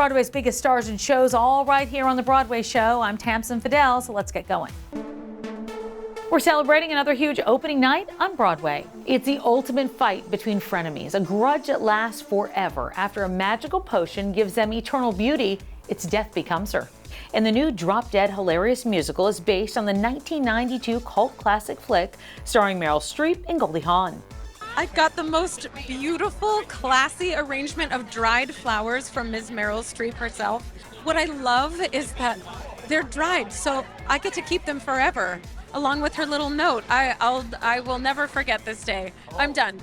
Broadway's biggest stars and shows all right here on The Broadway Show. I'm Tamsin Fidel, so let's get going. We're celebrating another huge opening night on Broadway. It's the ultimate fight between frenemies, a grudge that lasts forever. After a magical potion gives them eternal beauty, its death becomes her. And the new drop-dead hilarious musical is based on the 1992 cult classic flick starring Meryl Streep and Goldie Hawn. I've got the most beautiful, classy arrangement of dried flowers from Ms. Meryl Streep herself. What I love is that they're dried, so I get to keep them forever, along with her little note. I will never forget this day. I'm done.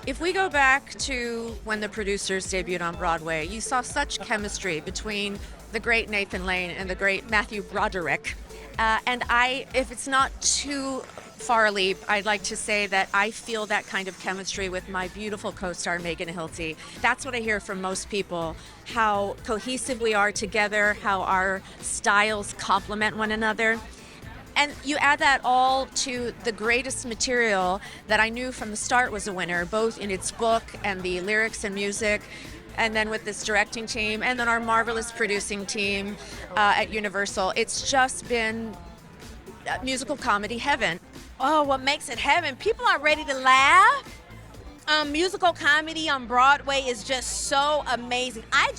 If we go back to when the producers debuted on Broadway, you saw such chemistry between the great Nathan Lane and the great Matthew Broderick. If it's not too far a leap, I'd like to say that I feel that kind of chemistry with my beautiful co-star Megan Hilty. That's what I hear from most people, how cohesive we are together, how our styles complement one another. And you add that all to the greatest material that I knew from the start was a winner, both in its book and the lyrics and music, and then with this directing team, and then our marvelous producing team at Universal. It's just been musical comedy heaven. Oh, what makes it heaven? People are ready to laugh. Musical comedy on Broadway is just so amazing. I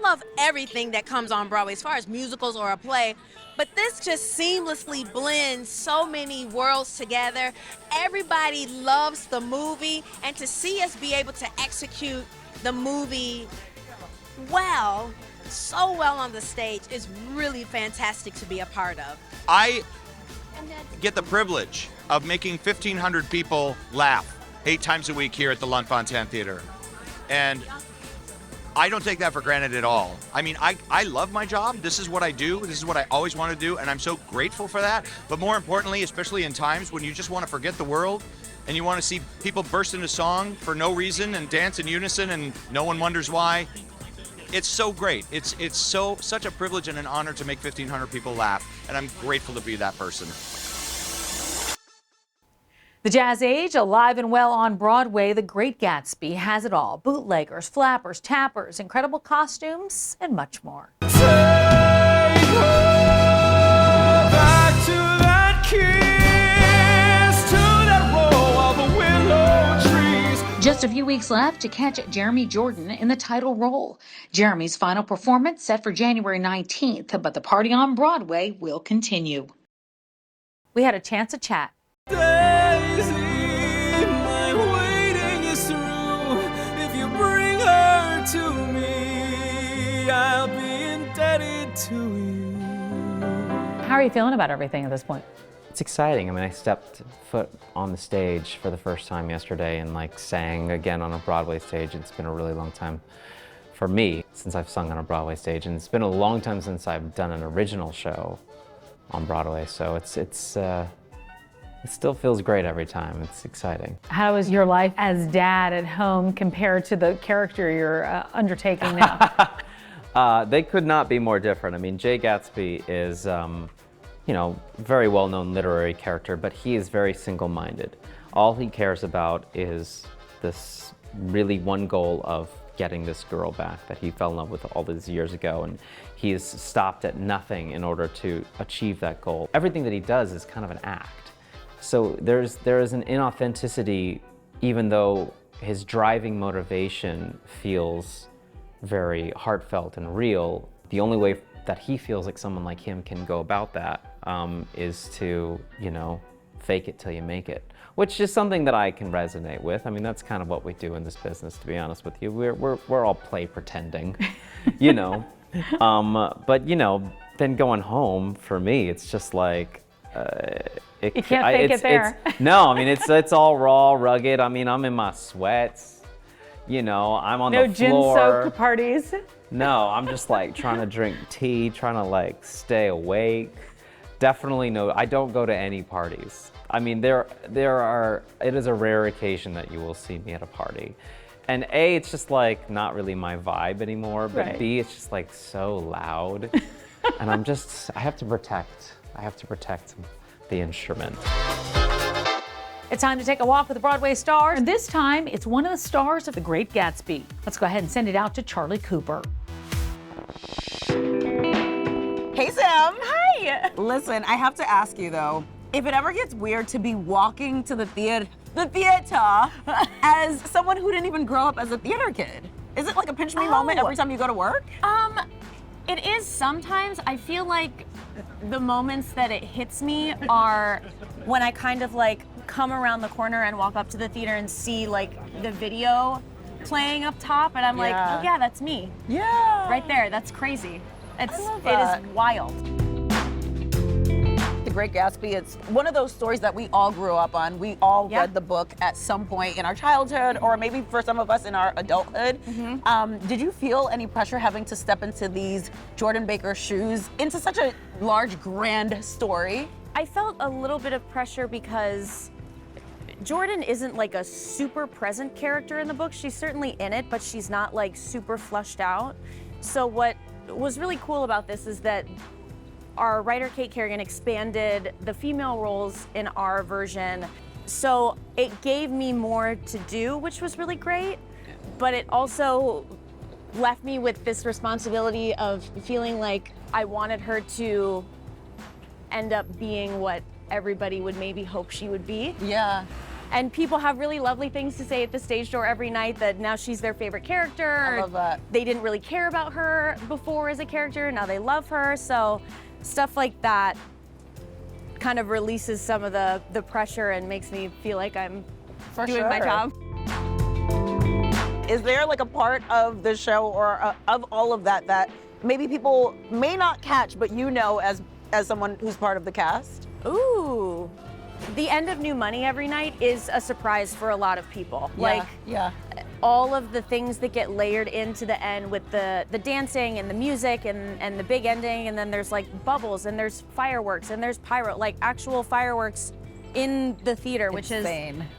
love everything that comes on Broadway as far as musicals or a play, but this just seamlessly blends so many worlds together. Everybody loves the movie, and to see us be able to execute the movie so well on the stage is really fantastic to be a part of. I get the privilege of making 1,500 people laugh 8 times a week here at the Lunt-Fontanne Theater. And I don't take that for granted at all. I mean, I love my job. This is what I do. This is what I always want to do, and I'm so grateful for that. But more importantly, especially in times when you just want to forget the world and you want to see people burst into song for no reason and dance in unison and no one wonders why, it's so great. It's such a privilege and an honor to make 1,500 people laugh, and I'm grateful to be that person. The Jazz Age, alive and well on Broadway, The Great Gatsby has it all. Bootleggers, flappers, tappers, incredible costumes, and much more. Take her back to that kiss, to that row of willow trees. Just a few weeks left to catch Jeremy Jordan in the title role. Jeremy's final performance set for January 19th, but the party on Broadway will continue. We had a chance to chat. Daisy, my waiting is through. If you bring her to me, I'll be indebted to you. How are you feeling about everything at this point? It's exciting. I mean, I stepped foot on the stage for the first time yesterday and sang again on a Broadway stage. It's been a really long time for me since I've sung on a Broadway stage, and it's been a long time since I've done an original show on Broadway. So it still feels great every time. It's exciting. How is your life as dad at home compared to the character you're undertaking now? They could not be more different. I mean, Jay Gatsby is, very well-known literary character, but he is very single-minded. All he cares about is this really one goal of getting this girl back that he fell in love with all these years ago, and he's stopped at nothing in order to achieve that goal. Everything that he does is kind of an act. So there is an inauthenticity, even though his driving motivation feels very heartfelt and real. The only way that he feels like someone like him can go about that is to, fake it till you make it, which is something that I can resonate with. I mean, that's kind of what we do in this business, to be honest with you. We're all play pretending, But then going home for me, it's just like. You can't fake it there. It's all raw, rugged. I mean, I'm in my sweats. I'm on the floor. No gin-soaked parties. No, I'm just trying to drink tea, trying to stay awake. Definitely no, I don't go to any parties. I mean, it is a rare occasion that you will see me at a party. And A, it's just not really my vibe anymore, but Right. B, it's just so loud. And I have to protect the instrument. It's time to take a walk with the Broadway stars. And this time, it's one of the stars of The Great Gatsby. Let's go ahead and send it out to Charlie Cooper. Hey, Sam. Hi. Listen, I have to ask you though, if it ever gets weird to be walking to the theater as someone who didn't even grow up as a theater kid. Is it like a pinch me moment every time you go to work? It is sometimes. I feel like the moments that it hits me are when I kind of like come around the corner and walk up to the theater and see like the video playing up top, and I'm like, oh yeah, that's me. Yeah. Right there. That's crazy. It that. is wild. The Great Gatsby, it's one of those stories that we all grew up on. We all read the book at some point in our childhood, or maybe for some of us in our adulthood. Did you feel any pressure having to step into these Jordan Baker shoes, into such a large, grand story? I felt a little bit of pressure because Jordan isn't like a super present character in the book. She's certainly in it, but she's not like super fleshed out. So what was really cool about this is that our writer Kate Kerrigan expanded the female roles in our version. So it gave me more to do, which was really great, but it also left me with this responsibility of feeling like I wanted her to end up being what everybody would maybe hope she would be. Yeah. And people have really lovely things to say at the stage door every night, that now she's their favorite character. I love that. They didn't really care about her before as a character, now they love her. So stuff like that kind of releases some of the pressure and makes me feel like I'm doing my job. Is there like a part of the show or of all of that that maybe people may not catch, but you know as someone who's part of the cast? Ooh. The end of New Money every night is a surprise for a lot of people. All of the things that get layered into the end with the dancing and the music and the big ending, and then there's like bubbles and there's fireworks and there's pyro, like actual fireworks in the theater, which is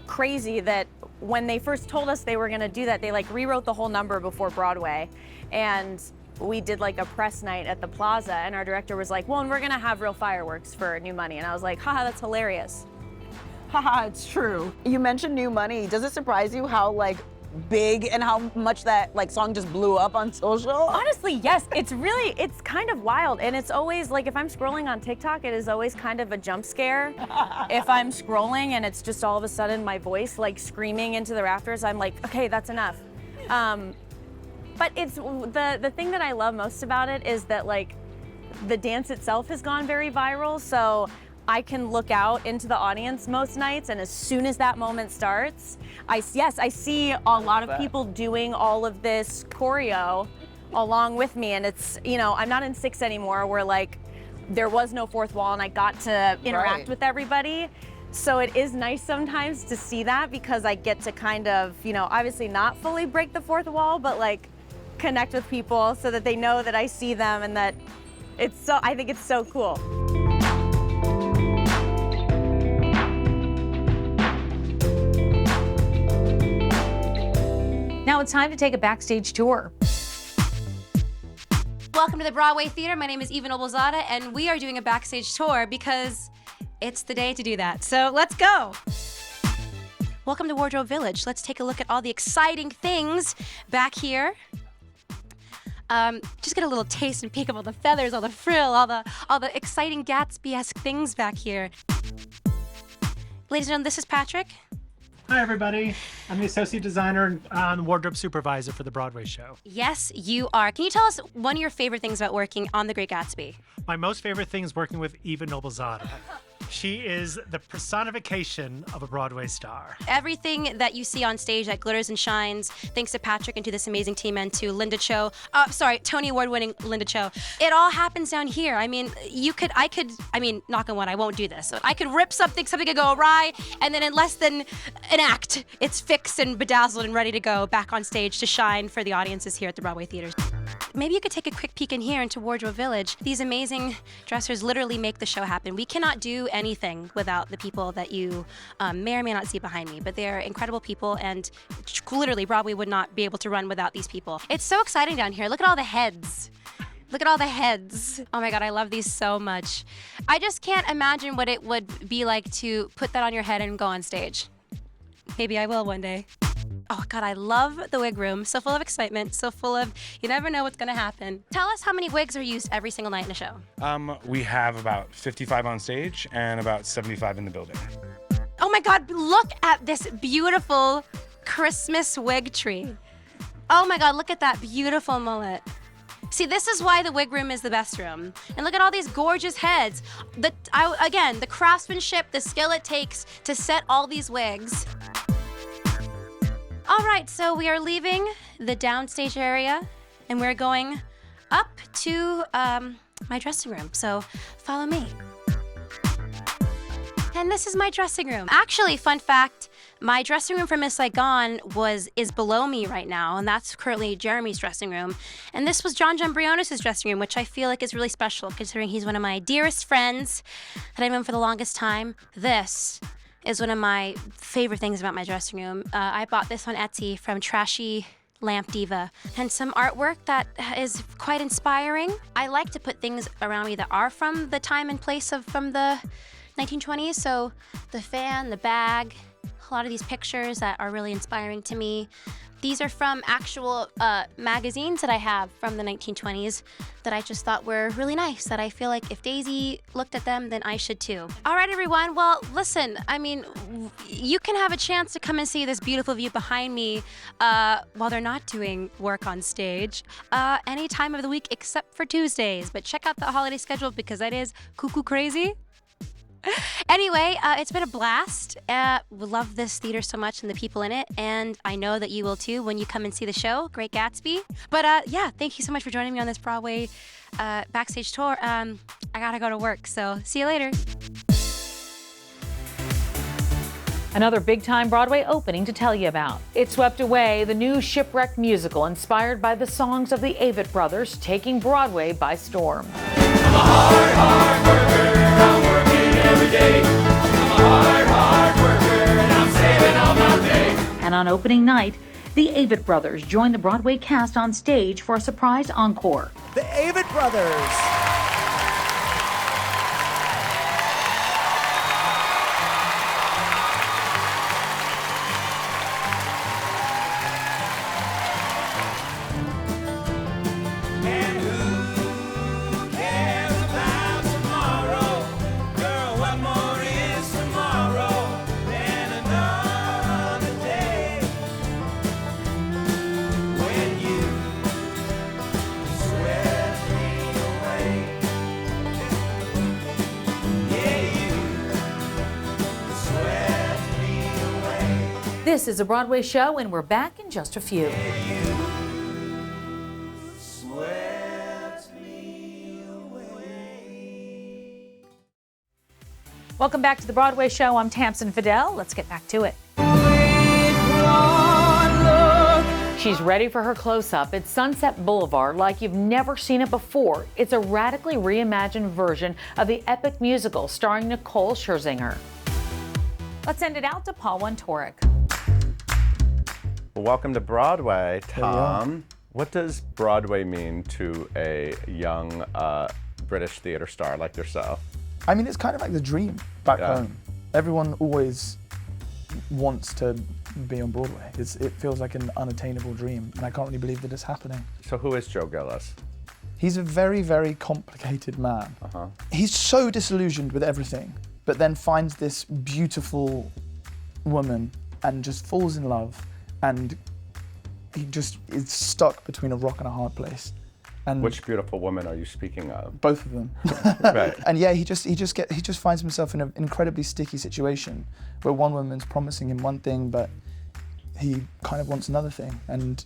crazy that when they first told us they were gonna do that, they like rewrote the whole number before Broadway. And we did like a press night at the Plaza, and our director was like, well, and we're gonna have real fireworks for New Money. And I was like, haha, that's hilarious. Haha, it's true. You mentioned New Money. Does it surprise you how like big and how much that like song just blew up on social? Honestly, yes. It's kind of wild. And it's always like, if I'm scrolling on TikTok, it is always kind of a jump scare. If I'm scrolling and it's just all of a sudden my voice like screaming into the rafters, I'm like, okay, that's enough. But it's the thing that I love most about it is that like the dance itself has gone very viral. So I can look out into the audience most nights, and as soon as that moment starts, I see a lot of people doing all of this choreo along with me. And it's, you know, I'm not in 6 anymore where like there was no fourth wall and I got to interact with everybody. So it is nice sometimes to see that, because I get to kind of, you know, obviously not fully break the fourth wall, but like connect with people so that they know that I see them, and that I think it's so cool. Now it's time to take a backstage tour. Welcome to the Broadway Theater. My name is Eva Noblezada, and we are doing a backstage tour because it's the day to do that. So let's go. Welcome to Wardrobe Village. Let's take a look at all the exciting things back here. Just get a little taste and peek of all the feathers, all the frill, all the exciting Gatsby-esque things back here. Ladies and gentlemen, this is Patrick. Hi, everybody. I'm the associate designer and wardrobe supervisor for the Broadway show. Yes, you are. Can you tell us one of your favorite things about working on The Great Gatsby? My most favorite thing is working with Eva Noblezada. She is the personification of a Broadway star. Everything that you see on stage that glitters and shines, thanks to Patrick and to this amazing team and to Linda Cho, Tony Award-winning Linda Cho, it all happens down here. I mean, knock on wood, I won't do this. So I could rip something could go awry, and then in less than an act, it's fixed and bedazzled and ready to go back on stage to shine for the audiences here at the Broadway theaters. Maybe you could take a quick peek in here into Wardrobe Village. These amazing dressers literally make the show happen. We cannot do anything without the people that you may or may not see behind me, but they're incredible people, and literally Broadway would not be able to run without these people. It's so exciting down here. Look at all the heads. Look at all the heads. Oh my God, I love these so much. I just can't imagine what it would be like to put that on your head and go on stage. Maybe I will one day. Oh God, I love the wig room. So full of excitement, so full of, you never know what's gonna happen. Tell us how many wigs are used every single night in a show. We have about 55 on stage and about 75 in the building. Oh my God, look at this beautiful Christmas wig tree. Oh my God, look at that beautiful mullet. See, this is why the wig room is the best room. And look at all these gorgeous heads. Again, the craftsmanship, the skill it takes to set all these wigs. All right, so we are leaving the downstage area and we're going up to my dressing room. So follow me. And this is my dressing room. Actually, fun fact, my dressing room for Miss Saigon is below me right now, and that's currently Jeremy's dressing room. And this was John Briones' dressing room, which I feel like is really special considering he's one of my dearest friends that I've known for the longest time. This is one of my favorite things about my dressing room. I bought this on Etsy from Trashy Lamp Diva, and some artwork that is quite inspiring. I like to put things around me that are from the time and place from the 1920s, so the fan, the bag, a lot of these pictures that are really inspiring to me. These are from actual magazines that I have from the 1920s that I just thought were really nice, that I feel like if Daisy looked at them, then I should too. All right, everyone, well, listen, I mean, you can have a chance to come and see this beautiful view behind me while they're not doing work on stage any time of the week except for Tuesdays. But check out the holiday schedule because that is cuckoo crazy. Anyway, it's been a blast. We love this theater so much and the people in it, and I know that you will too when you come and see the show, Great Gatsby. But yeah, thank you so much for joining me on this Broadway backstage tour. I gotta go to work, so see you later. Another big-time Broadway opening to tell you about. It swept away the new Shipwreck musical inspired by the songs of the Avett Brothers, taking Broadway by storm. I'm a hard, hard worker, I'm working every day. I'm a hard, hard worker, and I'm saving all my pay. And on opening night, the Avett Brothers joined the Broadway cast on stage for a surprise encore. The Avett Brothers. This is a Broadway show, and we're back in just a few. Welcome back to the Broadway show. I'm Tamsin Fidel. Let's get back to it. She's ready for her close-up. It's Sunset Boulevard like you've never seen it before. It's a radically reimagined version of the epic musical starring Nicole Scherzinger. Let's send it out to Paul Wontorek. Well, welcome to Broadway, Tom. What does Broadway mean to a young British theater star like yourself? I mean, it's kind of like the dream back home. Everyone always wants to be on Broadway. It feels like an unattainable dream, and I can't really believe that it's happening. So who is Joe Gillis? He's a very, very complicated man. He's so disillusioned with everything, but then finds this beautiful woman and just falls in love, and he just is stuck between a rock and a hard place. And which beautiful woman are you speaking of? both of them. Right. And yeah, he just finds himself in an incredibly sticky situation where one woman's promising him one thing, but he kind of wants another thing, and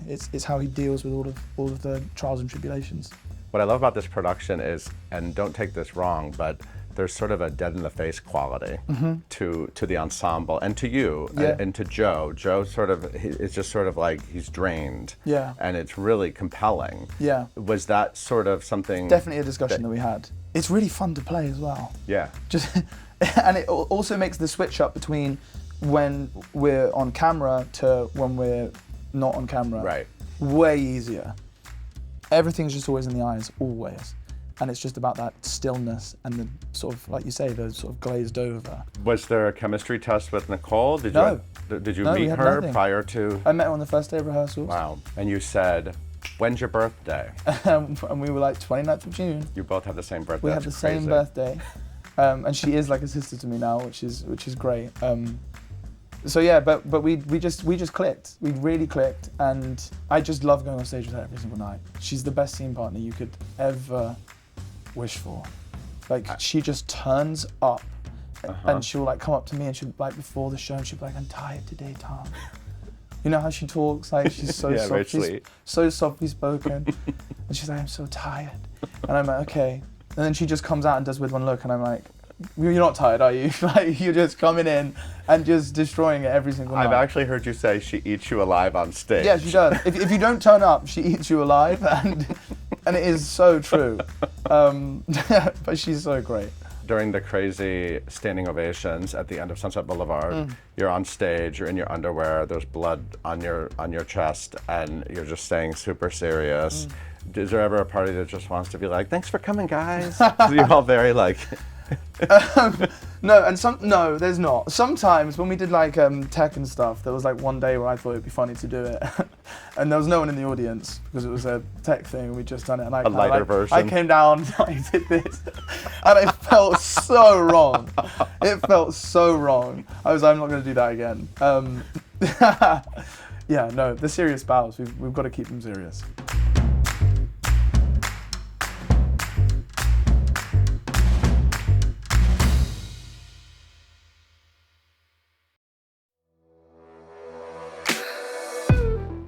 it's how he deals with all of the trials and tribulations. What I love about this production is, and don't take this wrong, but there's sort of a dead-in-the-face quality to the ensemble and to you and to Joe. Joe sort of is just sort of like he's drained. Yeah. And it's really compelling. Yeah. Was that sort of something? Definitely a discussion that we had. It's really fun to play as well. Yeah. And it also makes the switch up between when we're on camera to when we're not on camera. Right. Way easier. Everything's just always in the eyes, always. and it's just about that stillness and the sort of, like you say, the sort of glazed over. Was there a chemistry test with Nicole? Did No. you No, we meet had her nothing. prior to? I met her on the first day of rehearsals. Wow. And you said, when's your birthday? And we were like 29th of June. You both have the same birthday. We have the That's same crazy. birthday, and she is like a sister to me now, which is great. So yeah, but we just clicked. We really clicked, and I just love going on stage with her every single night. She's the best scene partner you could ever wish for. Like she just turns up, and she'll like come up to me and she'll like before the show and she'll be like, "I'm tired today, Tom." You know how she talks? Like she's so Yeah, very soft, she's sweet. so softly spoken, and she's like, "I'm so tired," and I'm like, "Okay," and then she just comes out and does With One Look, and I'm like, "You're not tired, are you?" Like you're just coming in and just destroying it every single night. I've actually heard you say she eats you alive on stage. Yeah, she does. If you don't turn up, she eats you alive, and it is so true. But she's so great. During the crazy standing ovations at the end of Sunset Boulevard, you're on stage, you're in your underwear, there's blood on your chest, and you're just staying super serious. Is there ever a party that just wants to be like, "Thanks for coming, guys"? You're all very like. No, there's not. Sometimes when we did like tech and stuff, there was like one day where I thought it'd be funny to do it, and there was no one in the audience because it was a tech thing and we'd just done it. And A lighter version. I came down, I did this, and it felt so wrong. It felt so wrong. I'm not going to do that again. Yeah, no, the serious bows, we've got to keep them serious.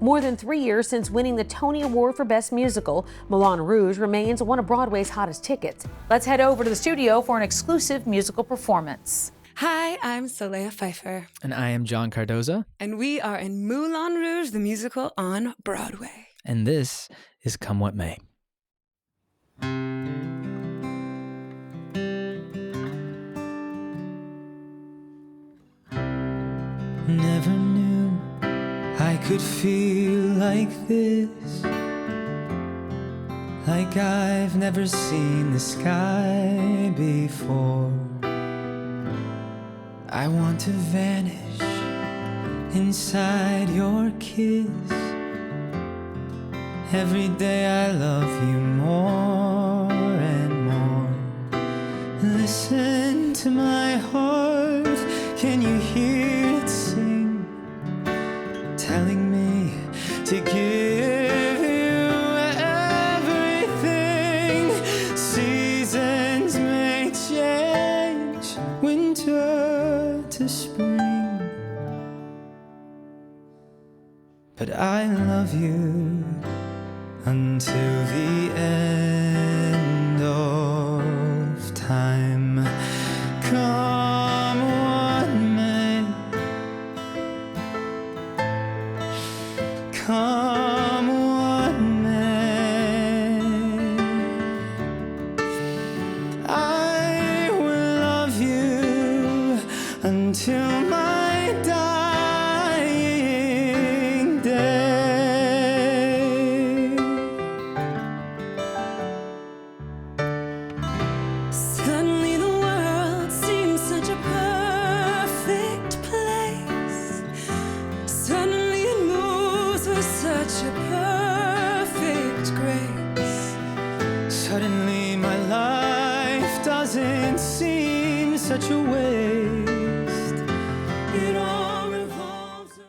More than 3 years since winning the Tony Award for Best Musical, Moulin Rouge remains one of Broadway's hottest tickets. Let's head over to the studio for an exclusive musical performance. Hi, I'm Soleil Pfeiffer, And I am John Cardoza, and we are in Moulin Rouge, the musical on Broadway. and this is Come What May. Never knew I could feel like this, like I've never seen the sky before. I want to vanish inside your kiss. Every day I love you more and more. Listen to my heart, can you hear it sing? Telling me to give you everything. Seasons may change, winter to spring, but I love you until the end of time. Come what may, come what may, I will love you until my dying day. Suddenly the world seems such a perfect place. Suddenly it moves with such a perfect grace. Suddenly my life doesn't seem such a waste. It all revolves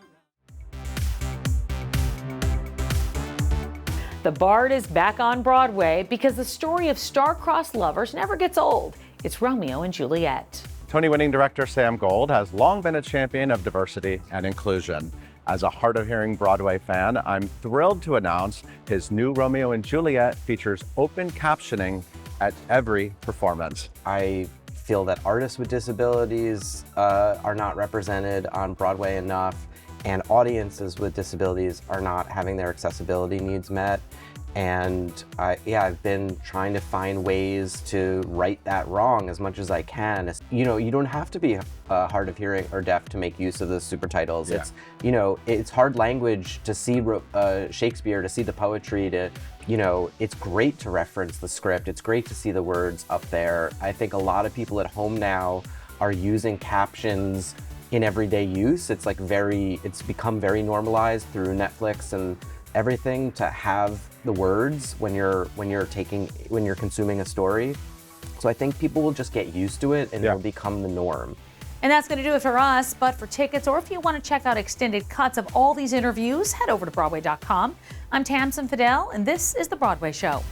The Bard is back on Broadway because the story of star-crossed lovers never gets old. It's Romeo and Juliet. Tony-winning director Sam Gold has long been a champion of diversity and inclusion. As a hard-of-hearing Broadway fan, I'm thrilled to announce his new Romeo and Juliet features open captioning at every performance. I feel that artists with disabilities are not represented on Broadway enough, and audiences with disabilities are not having their accessibility needs met. And I've been trying to find ways to right that wrong as much as I can. You know, you don't have to be hard of hearing or deaf to make use of the super titles. Yeah. It's, you know, it's hard language to see Shakespeare, to see the poetry, to, you know, it's great to reference the script. It's great to see the words up there. I think a lot of people at home now are using captions in everyday use. It's like it's become very normalized through Netflix and everything to have the words when you're consuming a story. So I think people will just get used to it and it'll become the norm. And that's going to do it for us. But for tickets, or if you want to check out extended cuts of all these interviews, head over to Broadway.com. I'm Tamsin Fidel, and this is The Broadway Show.